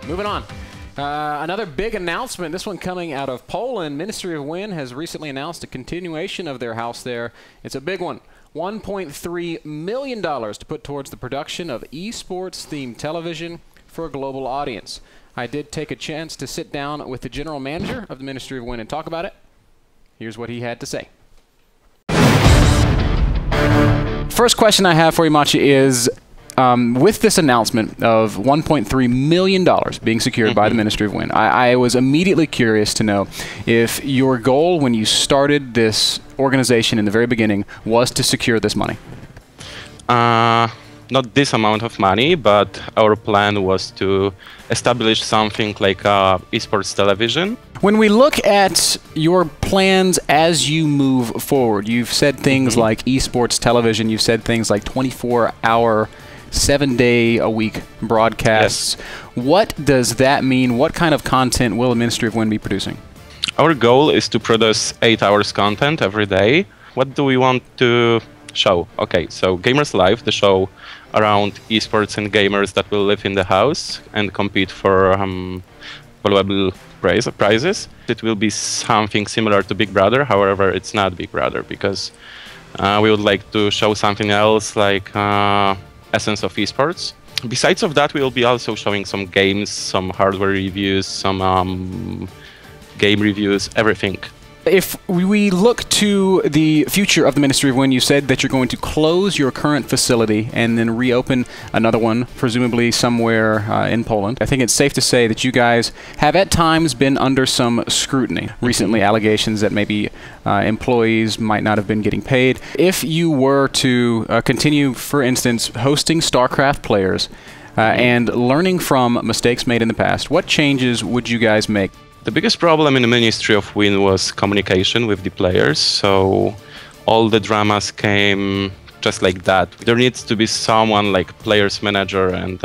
Moving on. Another big announcement, this one coming out of Poland. Ministry of Win has recently announced a continuation of their house there. It's a big one. $1.3 million to put towards the production of eSports themed television for a global audience. I did take a chance to sit down with the general manager of the Ministry of Win and talk about it. Here's what he had to say. First question I have for you, Machi, is with this announcement of $1.3 million being secured by the Ministry of Win, I was immediately curious to know if your goal when you started this organization in the very beginning was to secure this money. Not this amount of money, but our plan was to establish something like esports television. When we look at your plans as you move forward, you've said things like esports television, you've said things like 24-hour 7-day-a-week broadcasts. Yes. What does that mean? What kind of content will the Ministry of Win be producing? Our goal is to produce 8 hours content every day. What do we want to show? Okay, so Gamers Live, the show around esports and gamers that will live in the house and compete for valuable prizes. It will be something similar to Big Brother, however, it's not Big Brother because we would like to show something else like essence of esports. Besides of that, we will be also showing some games, some hardware reviews, some game reviews, everything. If we look to the future of the Ministry of Win, you said that you're going to close your current facility and then reopen another one, presumably somewhere in Poland. I think it's safe to say that you guys have at times been under some scrutiny. Recently, allegations that maybe employees might not have been getting paid. If you were to continue, for instance, hosting StarCraft players and learning from mistakes made in the past, what changes would you guys make? The biggest problem in the Ministry of Win was communication with the players, so all the dramas came just like that. There needs to be someone like players manager and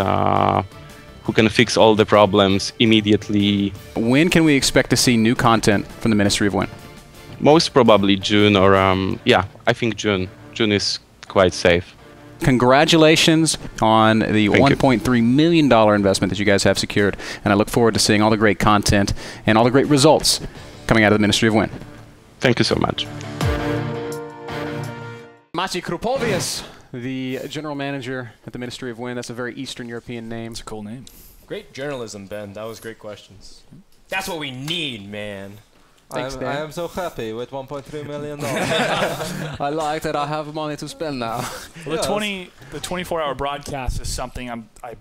who can fix all the problems immediately. When can we expect to see new content from the Ministry of Win? Most probably June or, yeah, I think June. June is quite safe. Congratulations on the $1.3 million investment that you guys have secured, and I look forward to seeing all the great content and all the great results coming out of the Ministry of Win. Thank you so much. Maciej Krupowiec, the general manager at the Ministry of Win. That's a very Eastern European name. It's a cool name. Great journalism, Ben. That was great questions. That's what we need, man. Thanks, Dan. I am so happy with $1.3 million. I like that I have money to spend now. Well, the 24-hour broadcast is something I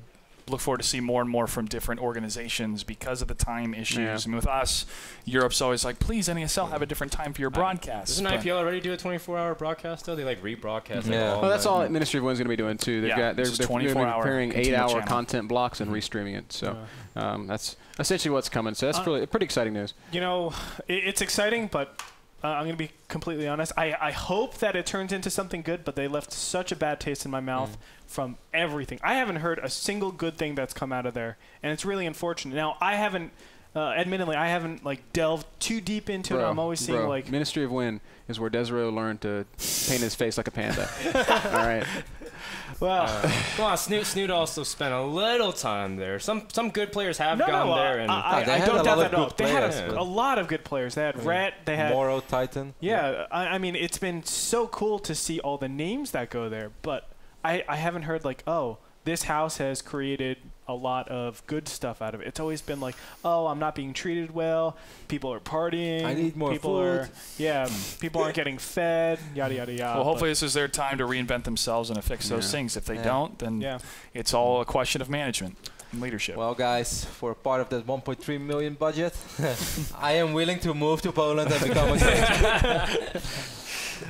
look forward to see more and more from different organizations because of the time issues. Yeah. I mean, with us, Europe's always like, please, NASL, have a different time for your broadcast. Doesn't IPL already do a 24-hour broadcast, though? They, like, rebroadcast it all. Well, that's all Ministry of Win's going to be doing, too. They're preparing 8-hour content blocks and restreaming it. So that's essentially what's coming. So that's pretty exciting news. You know, it's exciting, but I'm going to be completely honest. I hope that it turns into something good, but they left such a bad taste in my mouth from everything. I haven't heard a single good thing that's come out of there, and it's really unfortunate. Now, I haven't, admittedly, I haven't like delved too deep into it. I'm always seeing like Ministry of Win is where Desiree learned to paint his face like a panda. All right. Well, come on, Snoot also spent a little time there. Some good players have gone there, and I don't doubt that. They had a lot of good players. They had Ret. They had Moro Titan. Yeah, I mean, it's been so cool to see all the names that go there, but I haven't heard like, oh, this house has created a lot of good stuff out of it. It's always been like, oh, I'm not being treated well. People are partying. I need more food. People aren't getting fed. Yada yada yada. Well, hopefully this is their time to reinvent themselves and to fix those things. If they don't, then it's all a question of management and leadership. Well, guys, for part of that 1.3 million budget, I am willing to move to Poland and become a coach.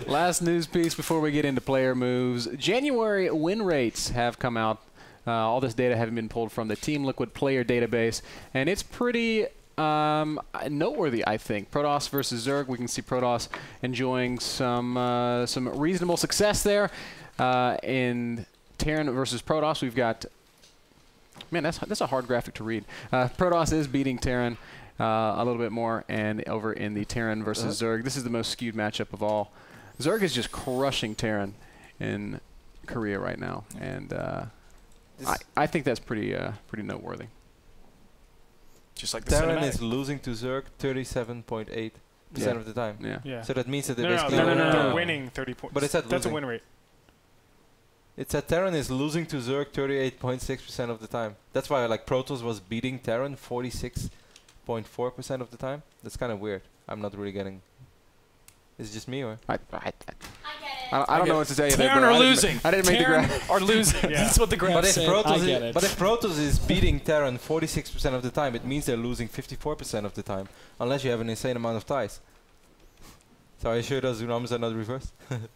Last news piece before we get into player moves. January win rates have come out. All this data having been pulled from the Team Liquid player database, and it's pretty noteworthy, I think. Protoss versus Zerg. We can see Protoss enjoying some reasonable success there. In Terran versus Protoss, we've got, man, that's a hard graphic to read. Protoss is beating Terran a little bit more, and over in the Terran versus Zerg, this is the most skewed matchup of all. Zerg is just crushing Terran in Korea right now, and I think that's pretty noteworthy. Just like the Terran cinematic. is losing to Zerg 37.8% of the time. Yeah. So that means that they No, basically they're winning 30 points. But it's at That's a losing. win rate. It's that Terran is losing to Zerg 38.6% of the time. That's why like Protoss was beating Terran 46.4% of the time. That's kind of weird. I'm not really getting. Is it just me or? I don't know what to tell you there, Terran bro. are I didn't losing. ma- I didn't make the Terran graph. are losing. Yeah. That's what the But graph if, said. Protoss is beating Terran 46% of the time, it means they're losing 54% of the time, unless you have an insane amount of ties. So are you sure those numbers are not reversed?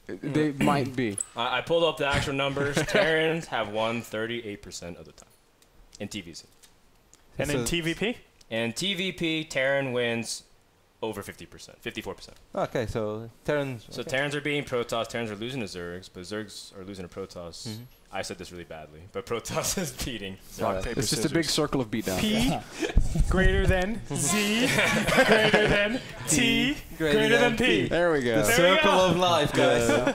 They might be. I pulled up the actual numbers. Terrans have won 38% of the time in TVC. And in TVP? And TVP, Terran wins over 50%, 54%. Okay, so Terran. So Terrans are beating Protoss, Terrans are losing to Zergs, but Zergs are losing to Protoss. I said this really badly, but Protoss is beating. Rock, paper, It's just a big scissors. circle of beatdown. P greater than Z greater than T greater than P. There we go. The There we circle go. of life, guys.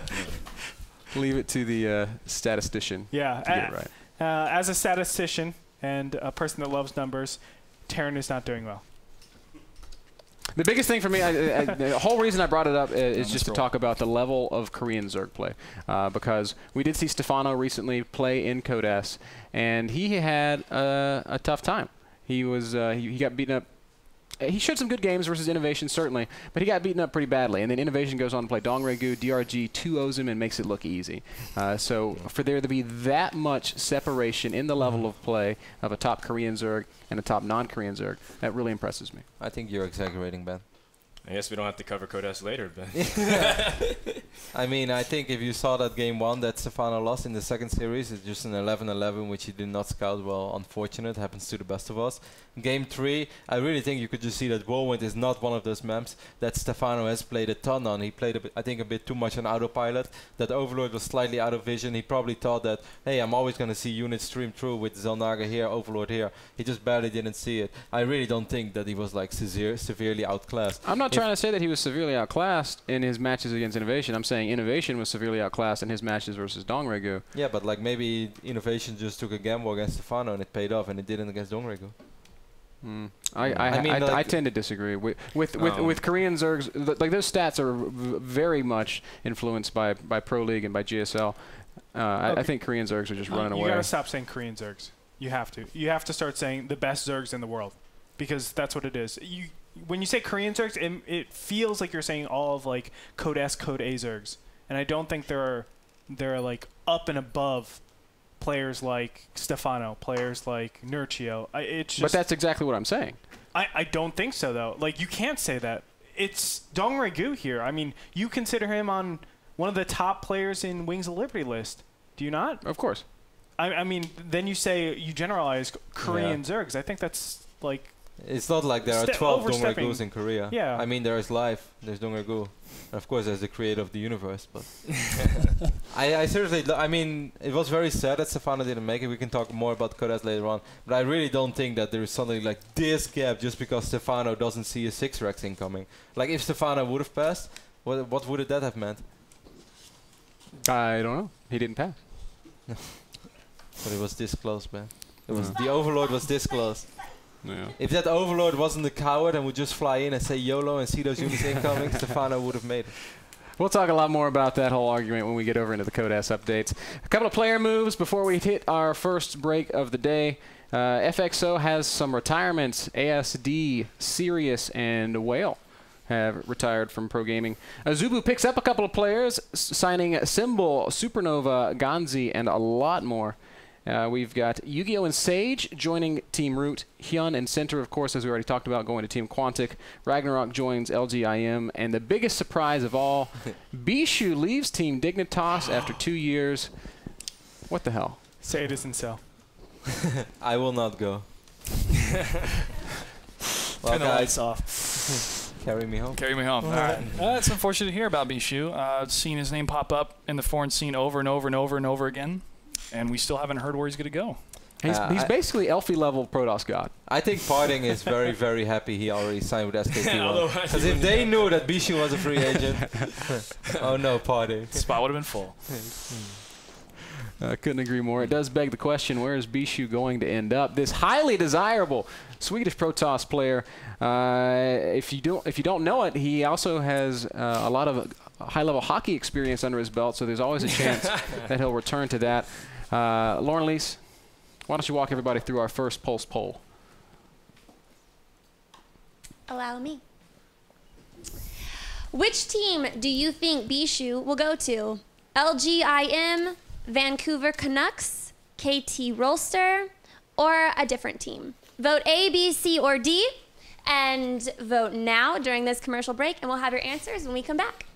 Leave it to the statistician Yeah. to get it right. As a statistician and a person that loves numbers, Terran is not doing well. The biggest thing for me, the whole reason I brought it up is just to roll. talk about the level of Korean Zerg play. Because we did see Stefano recently play in Codas, and he had a tough time. He was he got beaten up. He showed some good games versus Innovation, certainly, but he got beaten up pretty badly. And then Innovation goes on to play Dongregu, DRG 2-0s him and makes it look easy. So for there to be that much separation in the level of play of a top Korean Zerg and a top non-Korean Zerg, that really impresses me. I think you're exaggerating, Ben. I guess we don't have to cover Codas later, but I mean, I think if you saw that game 1 that Stefano lost in the second series, it's just an 11-11, which he did not scout well. Unfortunate, happens to the best of us. Game 3, I really think you could just see that Whirlwind is not one of those maps that Stefano has played a ton on. He played, I think, a bit too much on autopilot. That Overlord was slightly out of vision. He probably thought that, hey, I'm always going to see units stream through with Zelnaga here, Overlord here. He just barely didn't see it. I really don't think that he was like severely outclassed. I'm not trying to say that he was severely outclassed in his matches against Innovation. I'm saying Innovation was severely outclassed in his matches versus Dongregu. Yeah, but like maybe Innovation just took a gamble against Stefano and it paid off, and it didn't against Dongregu. I tend to disagree with Korean Zergs. Like those stats are very much influenced by Pro League and by GSL. I think Korean Zergs are just running away. You gotta stop saying Korean Zergs. You have to. You have to start saying the best Zergs in the world, because that's what it is. When you say Korean Zergs, it feels like you're saying all of like Code S, Code A Zergs, and I don't think they're like up and above players like Stefano, players like Nurchio. It's just, but that's exactly what I'm saying. I don't think so, though. Like, you can't say that. It's Dongregu here. I mean, you consider him on one of the top players in Wings of Liberty list. Do you not? Of course. I mean, then you say you generalize Korean Zergs. I think that's like... It's not like there are 12 overstepping. Dongregus in Korea. Yeah. I mean, there is life. There's Dongregu. Of course, there's the creator of the universe. But I seriously, I mean, it was very sad that Stefano didn't make it. We can talk more about Kodas later on. But I really don't think that there is something like this gap just because Stefano doesn't see a 6 Rex incoming. Like, if Stefano would have passed, what would that have meant? I don't know. He didn't pass. But it was this close, man. It was the Overlord was this close. Yeah. If that Overlord wasn't a coward and would just fly in and say YOLO and see those units incoming, Stefano would have made it. We'll talk a lot more about that whole argument when we get over into the Codas updates. A couple of player moves before we hit our first break of the day. FXO has some retirements. ASD, Sirius, and Whale have retired from pro gaming. Azubu picks up a couple of players, signing Symbol, Supernova, Ganzi, and a lot more. We've got Yu-Gi-Oh! And Sage joining Team Root. Hyun and Center, of course, as we already talked about, going to Team Quantic. Ragnarok joins LGIM. And the biggest surprise of all, Bishu leaves Team Dignitas after 2 years. What the hell? Say it isn't so. I will not go. Turn the lights off. Carry me home. Carry me home. All right. That's unfortunate to hear about Bishu. I've seen his name pop up in the foreign scene over and over and over and over again. And we still haven't heard where he's going to go. He's basically Elfie level Protoss god. I think Parting is very, very happy he already signed with SKT1. Because if they knew that Bishu was a free agent, oh no, Parting. The spot would have been full. Couldn't agree more. It does beg the question, where is Bishu going to end up? This highly desirable Swedish Protoss player, if you don't know it, he also has a lot of high-level hockey experience under his belt, so there's always a chance that he'll return to that. Lauren Lees, why don't you walk everybody through our first Pulse poll? Allow me. Which team do you think Bishu will go to? LGIM, Vancouver Canucks, KT Rolster, or a different team? Vote A, B, C, or D, and vote now during this commercial break, and we'll have your answers when we come back.